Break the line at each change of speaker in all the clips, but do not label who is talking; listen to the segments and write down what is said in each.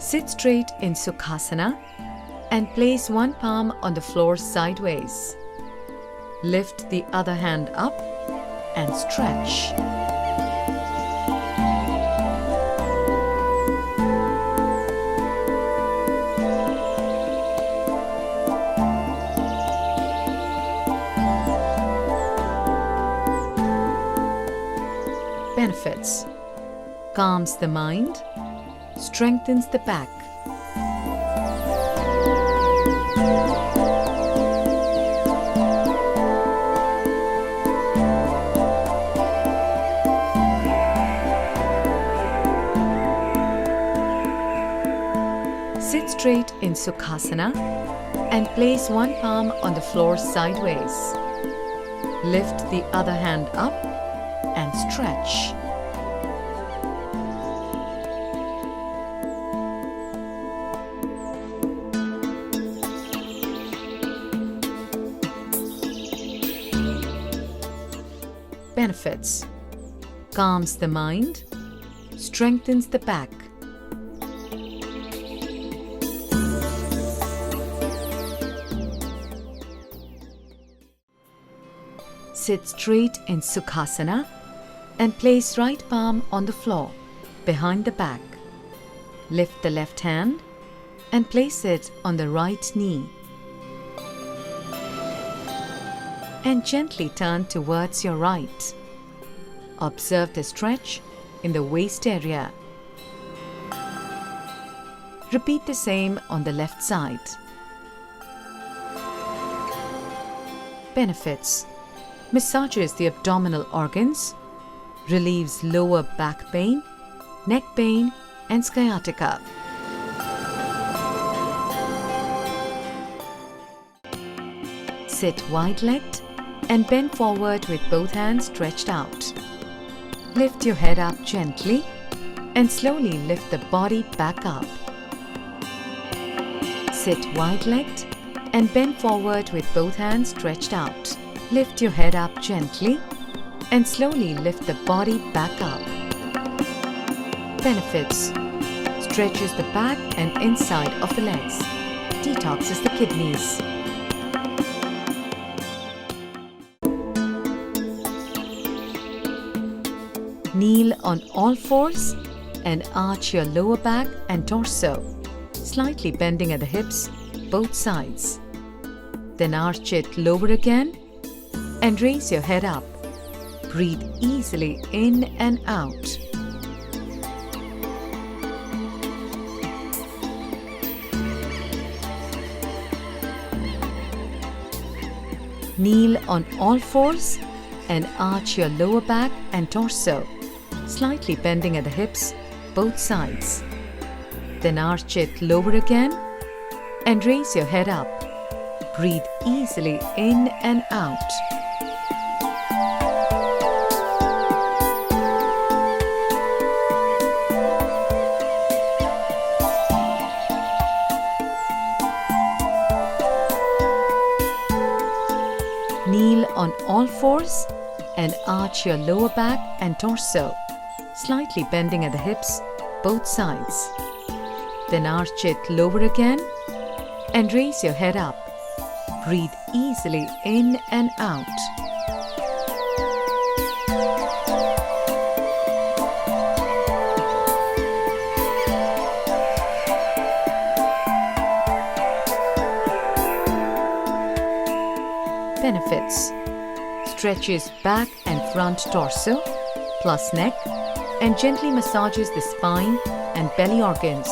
Sit straight in Sukhasana and place one palm on the floor sideways. Lift the other hand up and stretch. Benefits: calms the mind, strengthens the back. Sit straight in Sukhasana and place one palm on the floor sideways. Lift the other hand up and stretch. Benefits: calms the mind, strengthens the back. Sit straight in Sukhasana and place right palm on the floor behind the back. Lift the left hand and place it on the right knee. And gently turn towards your right. Observe the stretch in the waist area. Repeat the same on the left side. Benefits: massages the abdominal organs, relieves lower back pain, neck pain, and sciatica. Sit wide-legged and bend forward with both hands stretched out. Lift your head up gently and slowly lift the body back up. Sit wide-legged and bend forward with both hands stretched out. Lift your head up gently and slowly lift the body back up. Benefits: stretches the back and inside of the legs, detoxes the kidneys. Kneel on all fours and arch your lower back and torso, slightly bending at the hips, both sides. Then arch it lower again and raise your head up. Breathe easily in and out. Kneel on all fours and arch your lower back and torso, slightly bending at the hips, both sides. Then arch it lower again and raise your head up. Breathe easily in and out. Kneel on all fours and arch your lower back and torso, slightly bending at the hips, both sides. Then arch it lower again and raise your head up. Breathe easily in and out. Benefits: stretches back and front torso, plus neck, and gently massages the spine and belly organs.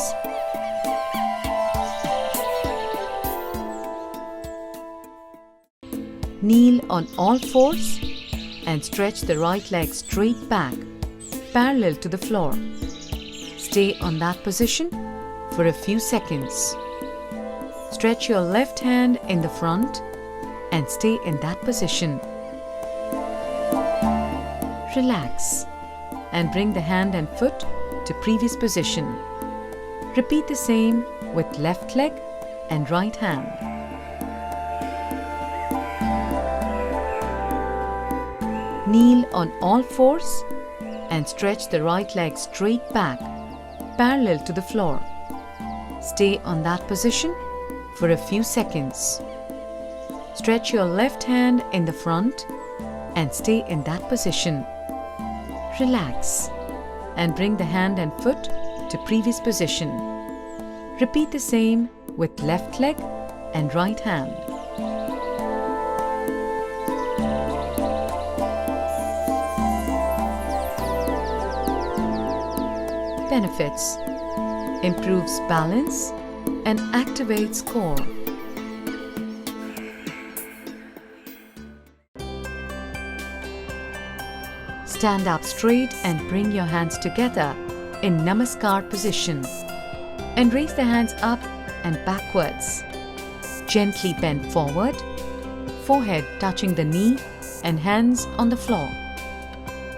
Kneel on all fours and stretch the right leg straight back, parallel to the floor. Stay on that position for a few seconds. Stretch your left hand in the front and stay in that position. Relax and bring the hand and foot to previous position. Repeat the same with left leg and right hand. Kneel on all fours and stretch the right leg straight back, parallel to the floor. Stay on that position for a few seconds. Stretch your left hand in the front and stay in that position. Relax and bring the hand and foot to previous position. Repeat the same with left leg and right hand. Benefits: improves balance and activates core. Stand up straight and bring your hands together in Namaskar position. And raise the hands up and backwards. Gently bend forward, forehead touching the knee and hands on the floor.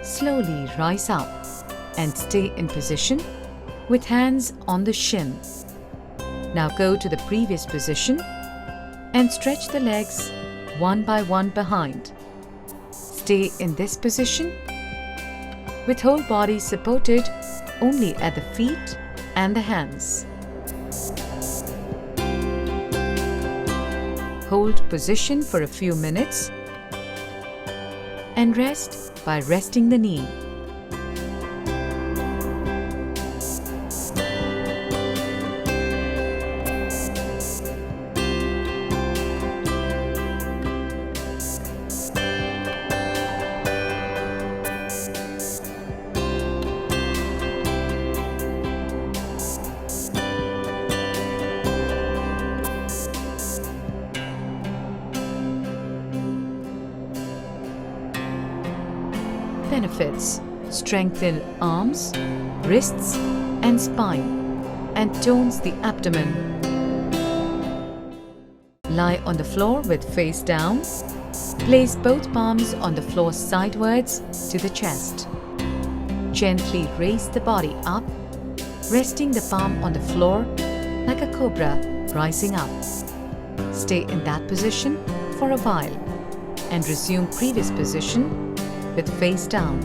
Slowly rise up and stay in position with hands on the shin. Now go to the previous position and stretch the legs one by one behind. Stay in this position with whole body supported only at the feet and the hands. Hold position for a few minutes and rest by resting the knee. Benefits: strengthen arms, wrists and spine and tones the abdomen. Lie on the floor with face down. Place both palms on the floor sidewards to the chest. Gently raise the body up, resting the palm on the floor like a cobra rising up. Stay in that position for a while and resume previous position with face down.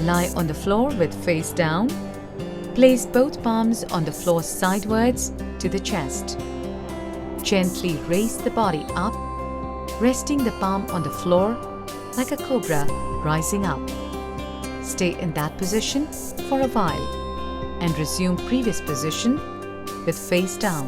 Lie on the floor with face down. Place both palms on the floor sidewards to the chest. Gently raise the body up, resting the palm on the floor like a cobra rising up. Stay in that position for a while and resume previous position with face down.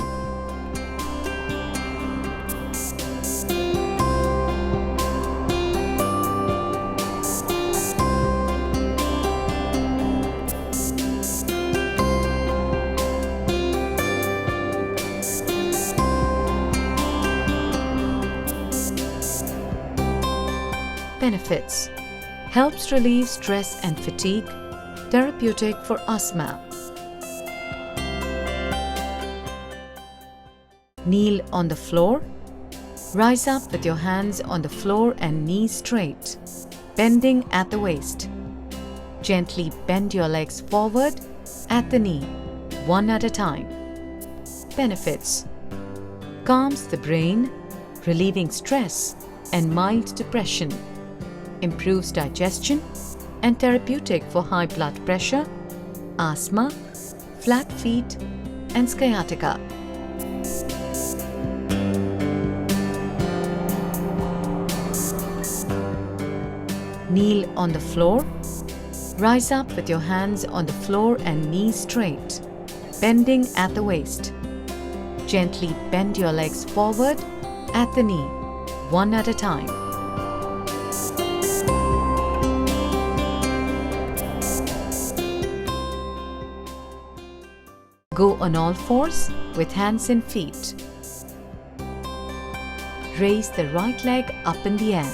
Benefits: helps relieve stress and fatigue, therapeutic for asthma. Kneel on the floor. Rise up with your hands on the floor and knees straight, bending at the waist. Gently bend your legs forward at the knee, one at a time. Benefits: calms the brain, relieving stress and mild depression. Improves digestion and therapeutic for high blood pressure, asthma, flat feet and sciatica. Kneel on the floor. Rise up with your hands on the floor and knees straight, bending at the waist. Gently bend your legs forward at the knee, one at a time. Go on all fours with hands and feet. Raise the right leg up in the air.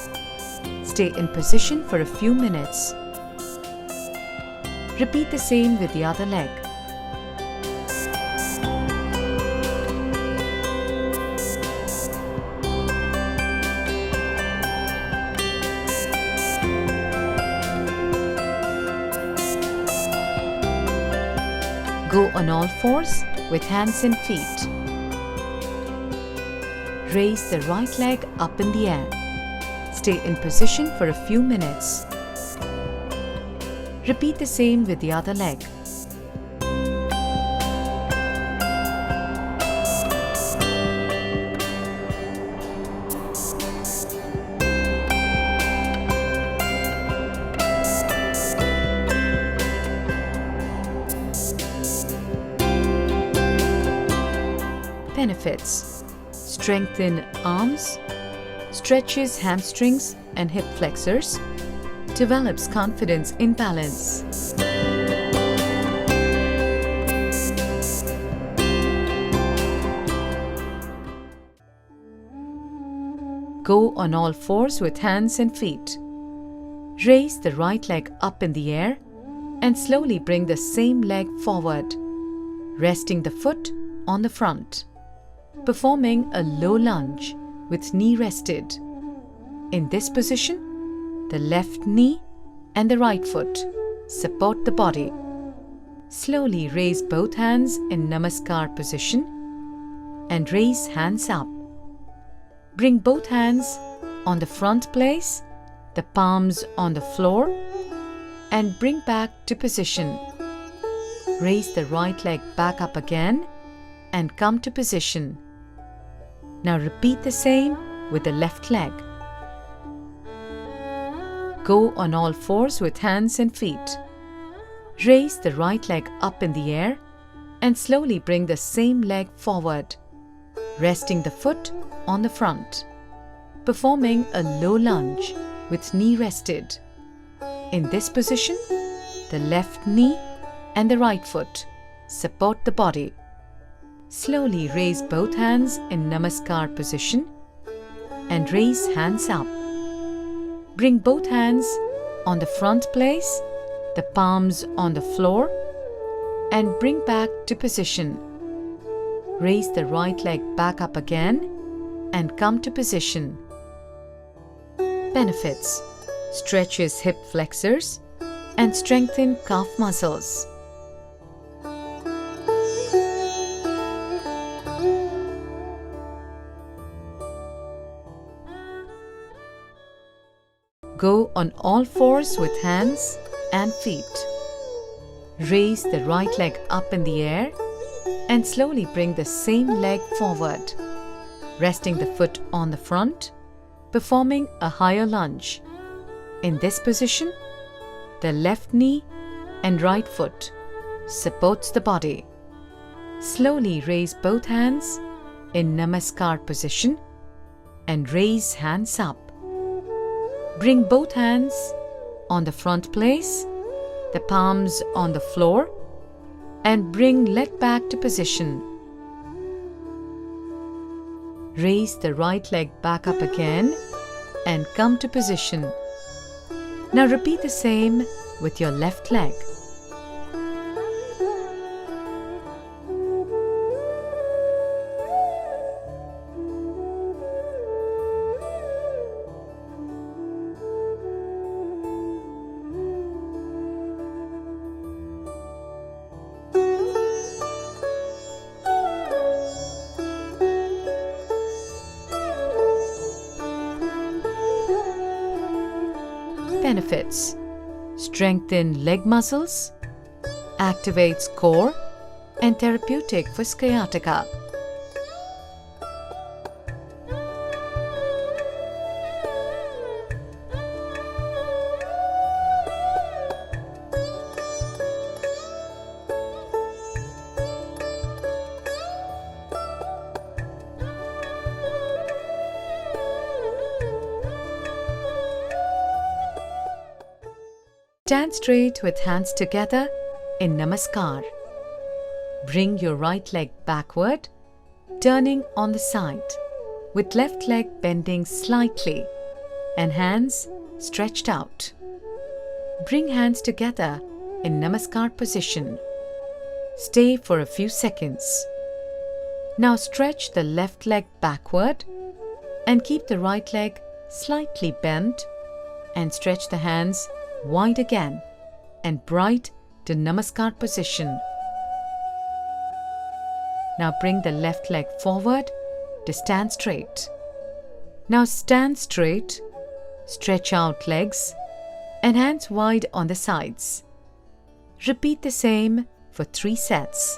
Stay in position for a few minutes. Repeat the same with the other leg. Go on all fours with hands and feet. Raise the right leg up in the air. Stay in position for a few minutes. Repeat the same with the other leg. Benefits: strengthen arms, stretches hamstrings and hip flexors, develops confidence in balance. Go on all fours with hands and feet. Raise the right leg up in the air and slowly bring the same leg forward, resting the foot on the front. Performing a low lunge with knee rested. In this position, the left knee and the right foot support the body. Slowly raise both hands in Namaskar position and raise hands up. Bring both hands on the front place, the palms on the floor, and bring back to position. Raise the right leg back up again and come to position. Now repeat the same with the left leg. Go on all fours with hands and feet. Raise the right leg up in the air and slowly bring the same leg forward, resting the foot on the front. Performing a low lunge with knee rested. In this position, the left knee and the right foot support the body. Slowly raise both hands in Namaskar position and raise hands up. Bring both hands on the front place, the palms on the floor, and bring back to position. Raise the right leg back up again and come to position. Benefits: stretches hip flexors and strengthen calf muscles. Go on all fours with hands and feet. Raise the right leg up in the air and slowly bring the same leg forward, resting the foot on the front, performing a higher lunge. In this position, the left knee and right foot supports the body. Slowly raise both hands in Namaskar position and raise hands up. Bring both hands on the front place, the palms on the floor, and bring leg back to position. Raise the right leg back up again and come to position. Now repeat the same with your left leg. Benefits: strengthen leg muscles, activates core, and therapeutic for sciatica. Stand straight with hands together in Namaskar. Bring your right leg backward, turning on the side, with left leg bending slightly and hands stretched out. Bring hands together in Namaskar position. Stay for a few seconds. Now stretch the left leg backward and keep the right leg slightly bent and stretch the hands wide again and bright to Namaskar position. Now bring the left leg forward to stand straight. Now stand straight, stretch out legs and hands wide on the sides. Repeat the same for 3 sets.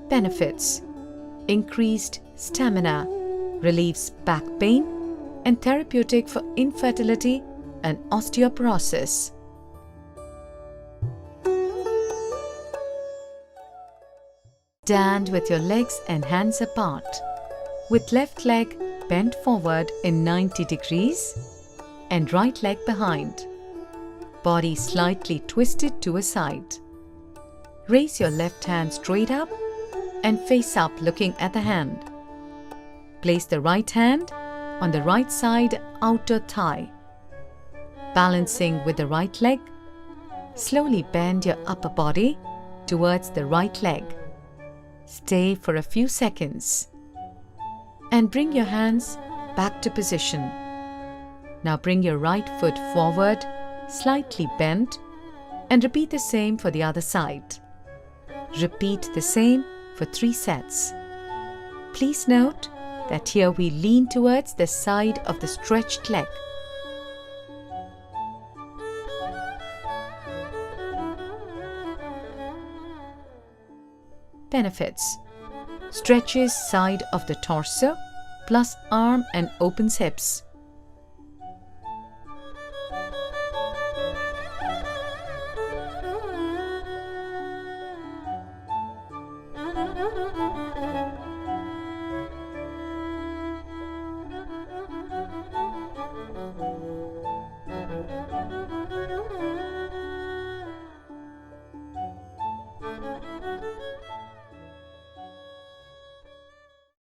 Benefits: increased stamina, relieves back pain, and therapeutic for infertility and osteoporosis. Stand with your legs and hands apart, with left leg bent forward in 90 degrees and right leg behind. Body slightly twisted to a side. Raise your left hand straight up and face up looking at the hand. Place the right hand on the right side outer thigh. Balancing with the right leg, slowly bend your upper body towards the right leg. Stay for a few seconds and bring your hands back to position. Now bring your right foot forward, slightly bent, and repeat the same for the other side. Repeat the same for 3 sets. Please note that here we lean towards the side of the stretched leg. Benefits: stretches side of the torso plus arm and opens hips.